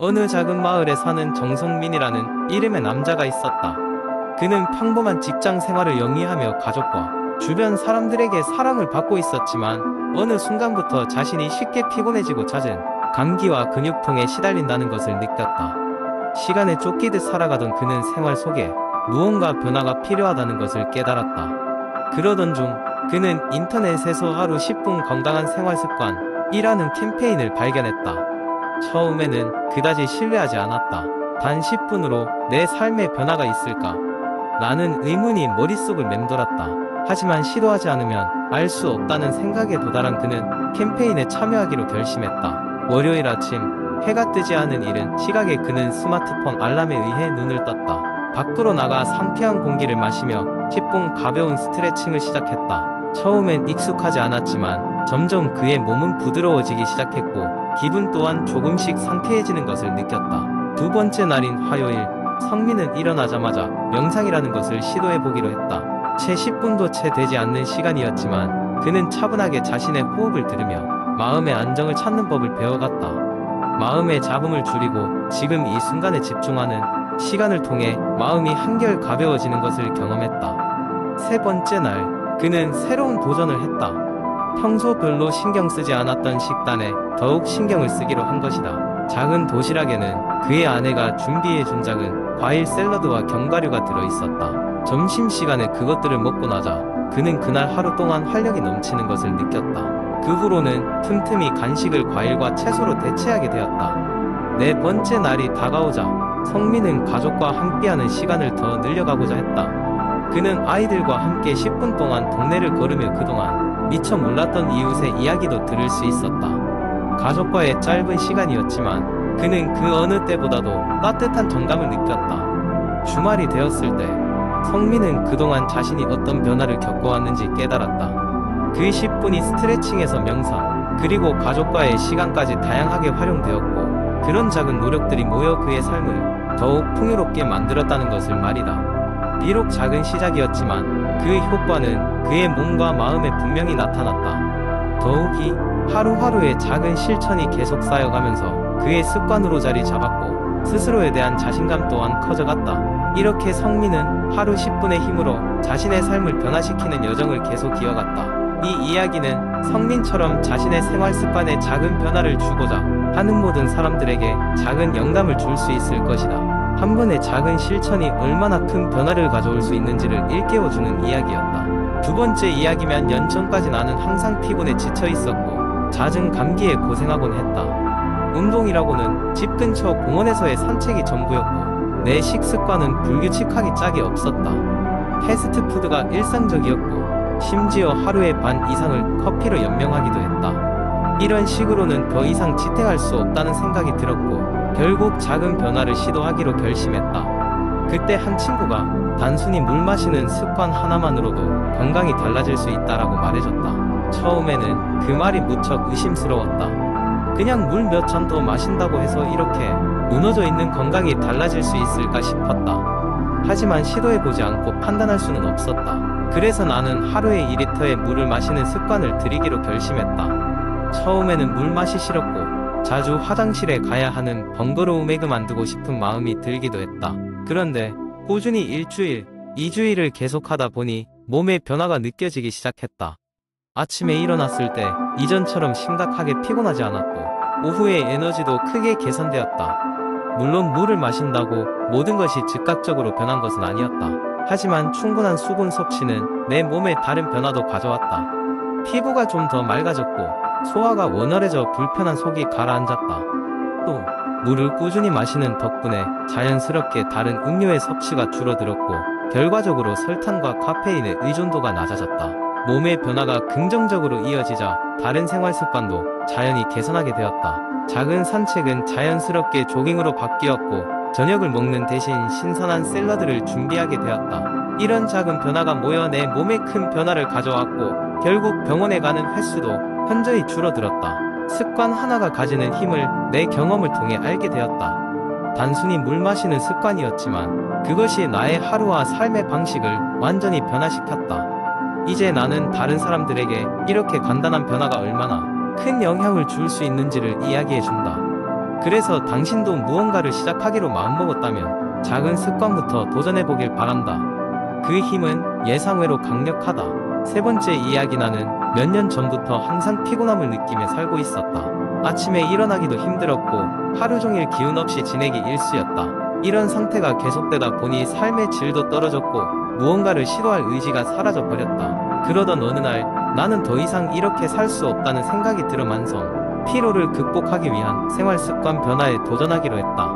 어느 작은 마을에 사는 정성민이라는 이름의 남자가 있었다. 그는 평범한 직장 생활을 영위하며 가족과 주변 사람들에게 사랑을 받고 있었지만 어느 순간부터 자신이 쉽게 피곤해지고 잦은 감기와 근육통에 시달린다는 것을 느꼈다. 시간에 쫓기듯 살아가던 그는 생활 속에 무언가 변화가 필요하다는 것을 깨달았다. 그러던 중 그는 인터넷에서 하루 10분 건강한 생활 습관이라는 캠페인을 발견했다. 처음에는 그다지 신뢰하지 않았다. 단 10분으로 내 삶에 변화가 있을까? 라는 의문이 머릿속을 맴돌았다. 하지만 시도하지 않으면 알 수 없다는 생각에 도달한 그는 캠페인에 참여하기로 결심했다. 월요일 아침 해가 뜨지 않은 이른 시각에 그는 스마트폰 알람에 의해 눈을 떴다. 밖으로 나가 상쾌한 공기를 마시며 10분 가벼운 스트레칭을 시작했다. 처음엔 익숙하지 않았지만 점점 그의 몸은 부드러워지기 시작했고 기분 또한 조금씩 상쾌해지는 것을 느꼈다. 두 번째 날인 화요일, 성민은 일어나자마자 명상이라는 것을 시도해보기로 했다. 채 10분도 채 되지 않는 시간이었지만 그는 차분하게 자신의 호흡을 들으며 마음의 안정을 찾는 법을 배워갔다. 마음의 잡음을 줄이고 지금 이 순간에 집중하는 시간을 통해 마음이 한결 가벼워지는 것을 경험했다. 세 번째 날, 그는 새로운 도전을 했다. 평소 별로 신경 쓰지 않았던 식단에 더욱 신경을 쓰기로 한 것이다. 작은 도시락에는 그의 아내가 준비해준 작은 과일 샐러드와 견과류가 들어있었다. 점심시간에 그것들을 먹고 나자 그는 그날 하루 동안 활력이 넘치는 것을 느꼈다. 그 후로는 틈틈이 간식을 과일과 채소로 대체하게 되었다. 네 번째 날이 다가오자 성민은 가족과 함께하는 시간을 더 늘려가고자 했다. 그는 아이들과 함께 10분 동안 동네를 걸으며 그동안 미처 몰랐던 이웃의 이야기도 들을 수 있었다. 가족과의 짧은 시간이었지만 그는 그 어느 때보다도 따뜻한 정감을 느꼈다. 주말이 되었을 때 성민은 그동안 자신이 어떤 변화를 겪어왔는지 깨달았다. 그 10분이 스트레칭에서 명상, 그리고 가족과의 시간까지 다양하게 활용되었고 그런 작은 노력들이 모여 그의 삶을 더욱 풍요롭게 만들었다는 것을 말이다. 비록 작은 시작이었지만 그 효과는 그의 몸과 마음에 분명히 나타났다. 더욱이 하루하루의 작은 실천이 계속 쌓여가면서 그의 습관으로 자리 잡았고 스스로에 대한 자신감 또한 커져갔다. 이렇게 성민은 하루 10분의 힘으로 자신의 삶을 변화시키는 여정을 계속 이어갔다. 이 이야기는 성민처럼 자신의 생활 습관에 작은 변화를 주고자 하는 모든 사람들에게 작은 영감을 줄 수 있을 것이다. 한 번의 작은 실천이 얼마나 큰 변화를 가져올 수 있는지를 일깨워주는 이야기였다. 두 번째 이야기면 년 전까지 나는 항상 피곤에 지쳐 있었고 잦은 감기에 고생하곤 했다. 운동이라고는 집 근처 공원에서의 산책이 전부였고 내 식습관은 불규칙하기 짝이 없었다. 패스트푸드가 일상적이었고 심지어 하루의 반 이상을 커피로 연명하기도 했다. 이런 식으로는 더 이상 지탱할 수 없다는 생각이 들었고 결국 작은 변화를 시도하기로 결심했다. 그때 한 친구가 단순히 물 마시는 습관 하나만으로도 건강이 달라질 수 있다라고 말해줬다. 처음에는 그 말이 무척 의심스러웠다. 그냥 물 몇 잔 더 마신다고 해서 이렇게 무너져 있는 건강이 달라질 수 있을까 싶었다. 하지만 시도해보지 않고 판단할 수는 없었다. 그래서 나는 하루에 2리터의 물을 마시는 습관을 들이기로 결심했다. 처음에는 물 맛이 싫었고 자주 화장실에 가야 하는 번거로움에 그만두고 싶은 마음이 들기도 했다. 그런데 꾸준히 일주일, 2주일을 계속하다 보니 몸의 변화가 느껴지기 시작했다. 아침에 일어났을 때 이전처럼 심각하게 피곤하지 않았고 오후의 에너지도 크게 개선되었다. 물론 물을 마신다고 모든 것이 즉각적으로 변한 것은 아니었다. 하지만 충분한 수분 섭취는 내 몸에 다른 변화도 가져왔다. 피부가 좀 더 맑아졌고 소화가 원활해져 불편한 속이 가라앉았다. 또 물을 꾸준히 마시는 덕분에 자연스럽게 다른 음료의 섭취가 줄어들었고 결과적으로 설탕과 카페인의 의존도가 낮아졌다. 몸의 변화가 긍정적으로 이어지자 다른 생활 습관도 자연히 개선하게 되었다. 작은 산책은 자연스럽게 조깅으로 바뀌었고 저녁을 먹는 대신 신선한 샐러드를 준비하게 되었다. 이런 작은 변화가 모여 내 몸에 큰 변화를 가져왔고 결국 병원에 가는 횟수도 현저히 줄어들었다. 습관 하나가 가지는 힘을 내 경험을 통해 알게 되었다. 단순히 물 마시는 습관이었지만 그것이 나의 하루와 삶의 방식을 완전히 변화시켰다. 이제 나는 다른 사람들에게 이렇게 간단한 변화가 얼마나 큰 영향을 줄 수 있는지를 이야기해준다. 그래서 당신도 무언가를 시작하기로 마음먹었다면 작은 습관부터 도전해보길 바란다. 그 힘은 예상외로 강력하다. 세 번째 이야기. 나는 몇 년 전부터 항상 피곤함을 느끼며 살고 있었다. 아침에 일어나기도 힘들었고 하루 종일 기운 없이 지내기 일쑤였다. 이런 상태가 계속되다 보니 삶의 질도 떨어졌고 무언가를 시도할 의지가 사라져 버렸다. 그러던 어느 날 나는 더 이상 이렇게 살 수 없다는 생각이 들어 만성 피로를 극복하기 위한 생활 습관 변화에 도전하기로 했다.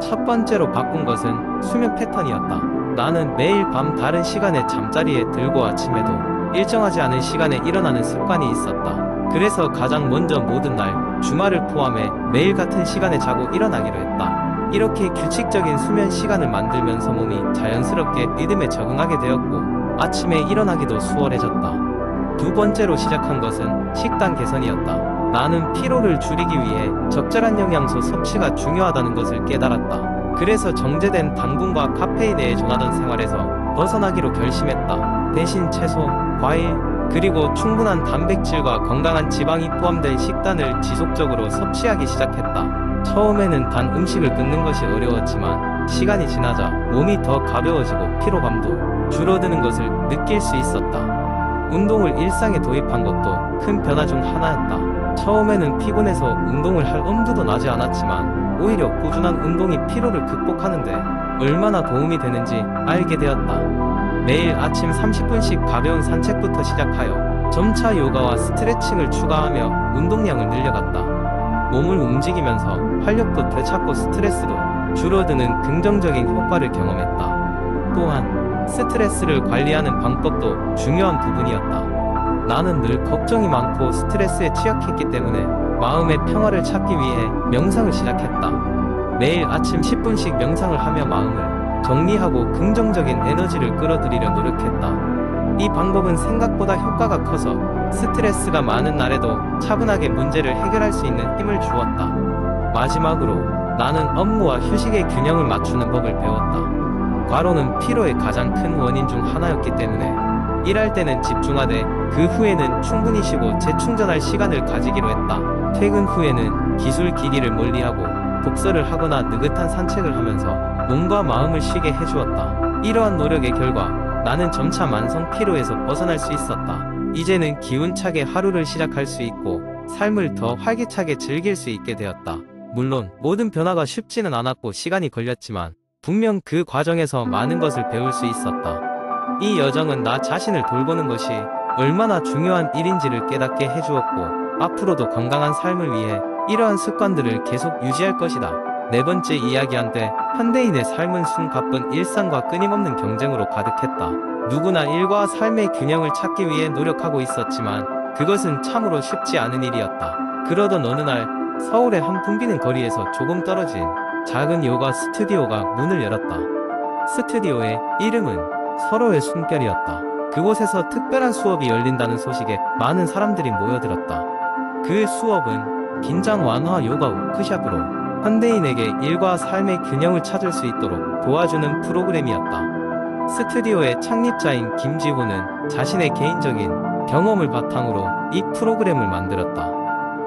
첫 번째로 바꾼 것은 수면 패턴이었다. 나는 매일 밤 다른 시간에 잠자리에 들고 아침에도 일정하지 않은 시간에 일어나는 습관이 있었다. 그래서 가장 먼저 모든 날, 주말을 포함해 매일 같은 시간에 자고 일어나기로 했다. 이렇게 규칙적인 수면 시간을 만들면서 몸이 자연스럽게 리듬에 적응하게 되었고 아침에 일어나기도 수월해졌다. 두 번째로 시작한 것은 식단 개선이었다. 나는 피로를 줄이기 위해 적절한 영양소 섭취가 중요하다는 것을 깨달았다. 그래서 정제된 당분과 카페인에 의존하던 생활에서 벗어나기로 결심했다. 대신 채소, 과일, 그리고 충분한 단백질과 건강한 지방이 포함된 식단을 지속적으로 섭취하기 시작했다. 처음에는 단 음식을 끊는 것이 어려웠지만 시간이 지나자 몸이 더 가벼워지고 피로감도 줄어드는 것을 느낄 수 있었다. 운동을 일상에 도입한 것도 큰 변화 중 하나였다. 처음에는 피곤해서 운동을 할 엄두도 나지 않았지만 오히려 꾸준한 운동이 피로를 극복하는데 얼마나 도움이 되는지 알게 되었다. 매일 아침 30분씩 가벼운 산책부터 시작하여 점차 요가와 스트레칭을 추가하며 운동량을 늘려갔다. 몸을 움직이면서 활력도 되찾고 스트레스도 줄어드는 긍정적인 효과를 경험했다. 또한 스트레스를 관리하는 방법도 중요한 부분이었다. 나는 늘 걱정이 많고 스트레스에 취약했기 때문에 마음의 평화를 찾기 위해 명상을 시작했다. 매일 아침 10분씩 명상을 하며 마음을 정리하고 긍정적인 에너지를 끌어들이려 노력했다. 이 방법은 생각보다 효과가 커서 스트레스가 많은 날에도 차분하게 문제를 해결할 수 있는 힘을 주었다. 마지막으로 나는 업무와 휴식의 균형을 맞추는 법을 배웠다. 과로는 피로의 가장 큰 원인 중 하나였기 때문에 일할 때는 집중하되 그 후에는 충분히 쉬고 재충전할 시간을 가지기로 했다. 퇴근 후에는 기술 기기를 멀리하고 독서를 하거나 느긋한 산책을 하면서 몸과 마음을 쉬게 해주었다. 이러한 노력의 결과 나는 점차 만성 피로에서 벗어날 수 있었다. 이제는 기운차게 하루를 시작할 수 있고 삶을 더 활기차게 즐길 수 있게 되었다. 물론 모든 변화가 쉽지는 않았고 시간이 걸렸지만 분명 그 과정에서 많은 것을 배울 수 있었다. 이 여정은 나 자신을 돌보는 것이 얼마나 중요한 일인지를 깨닫게 해주었고 앞으로도 건강한 삶을 위해 이러한 습관들을 계속 유지할 것이다. 네 번째 이야기한테 현대인의 삶은 숨가쁜 일상과 끊임없는 경쟁으로 가득했다. 누구나 일과 삶의 균형을 찾기 위해 노력하고 있었지만 그것은 참으로 쉽지 않은 일이었다. 그러던 어느 날 서울의 한 붐비는 거리에서 조금 떨어진 작은 요가 스튜디오가 문을 열었다. 스튜디오의 이름은 서로의 숨결이었다. 그곳에서 특별한 수업이 열린다는 소식에 많은 사람들이 모여들었다. 그 수업은 긴장 완화 요가 워크숍으로 현대인에게 일과 삶의 균형을 찾을 수 있도록 도와주는 프로그램이었다. 스튜디오의 창립자인 김지호는 자신의 개인적인 경험을 바탕으로 이 프로그램을 만들었다.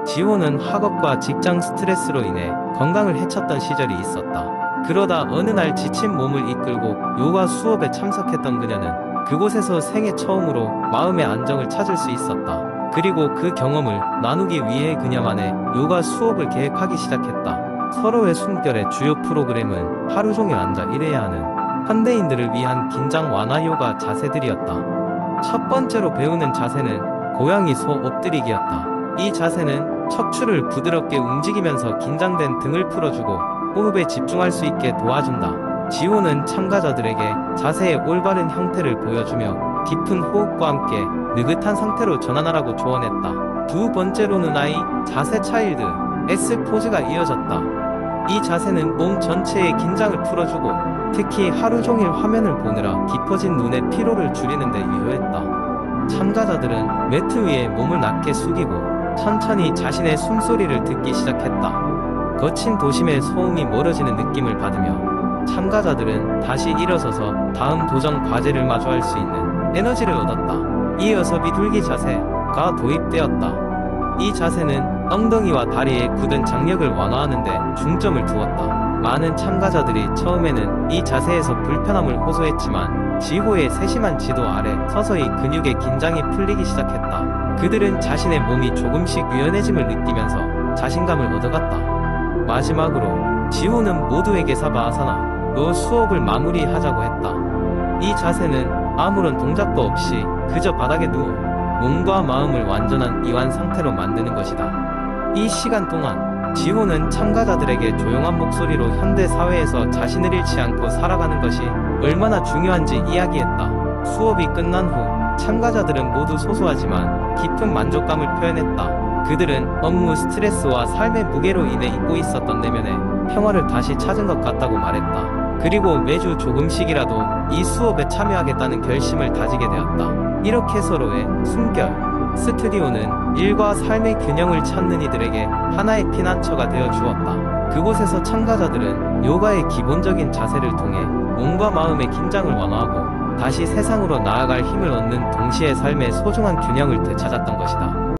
지호는 학업과 직장 스트레스로 인해 건강을 해쳤던 시절이 있었다. 그러다 어느 날 지친 몸을 이끌고 요가 수업에 참석했던 그녀는 그곳에서 생애 처음으로 마음의 안정을 찾을 수 있었다. 그리고 그 경험을 나누기 위해 그녀만의 요가 수업을 계획하기 시작했다. 서로의 숨결의 주요 프로그램은 하루 종일 앉아 일해야 하는 현대인들을 위한 긴장 완화 요가 자세들이었다. 첫 번째로 배우는 자세는 고양이 소 엎드리기였다. 이 자세는 척추를 부드럽게 움직이면서 긴장된 등을 풀어주고 호흡에 집중할 수 있게 도와준다. 지호는 참가자들에게 자세의 올바른 형태를 보여주며 깊은 호흡과 함께 느긋한 상태로 전환하라고 조언했다. 두 번째로는 I 자세 차일드 S 포즈가 이어졌다. 이 자세는 몸 전체의 긴장을 풀어주고 특히 하루 종일 화면을 보느라 깊어진 눈의 피로를 줄이는 데 유효했다. 참가자들은 매트 위에 몸을 낮게 숙이고 천천히 자신의 숨소리를 듣기 시작했다. 거친 도심의 소음이 멀어지는 느낌을 받으며 참가자들은 다시 일어서서 다음 도전 과제를 마주할 수 있는 에너지를 얻었다. 이어서 비둘기 자세가 도입되었다. 이 자세는 엉덩이와 다리에 굳은 장력을 완화하는 데 중점을 두었다. 많은 참가자들이 처음에는 이 자세에서 불편함을 호소했지만 지호의 세심한 지도 아래 서서히 근육의 긴장이 풀리기 시작했다. 그들은 자신의 몸이 조금씩 유연해짐을 느끼면서 자신감을 얻어갔다. 마지막으로 지호는 모두에게 사바아사나 수업을 마무리하자고 했다. 이 자세는 아무런 동작도 없이 그저 바닥에 누워 몸과 마음을 완전한 이완 상태로 만드는 것이다. 이 시간 동안 지호는 참가자들에게 조용한 목소리로 현대 사회에서 자신을 잃지 않고 살아가는 것이 얼마나 중요한지 이야기했다. 수업이 끝난 후 참가자들은 모두 소소하지만 깊은 만족감을 표현했다. 그들은 업무 스트레스와 삶의 무게로 인해 잊고 있었던 내면의 평화를 다시 찾은 것 같다고 말했다. 그리고 매주 조금씩이라도 이 수업에 참여하겠다는 결심을 다지게 되었다. 이렇게 서로의 숨결 스튜디오는 일과 삶의 균형을 찾는 이들에게 하나의 피난처가 되어 주었다. 그곳에서 참가자들은 요가의 기본적인 자세를 통해 몸과 마음의 긴장을 완화하고 다시 세상으로 나아갈 힘을 얻는 동시에 삶의 소중한 균형을 되찾았던 것이다.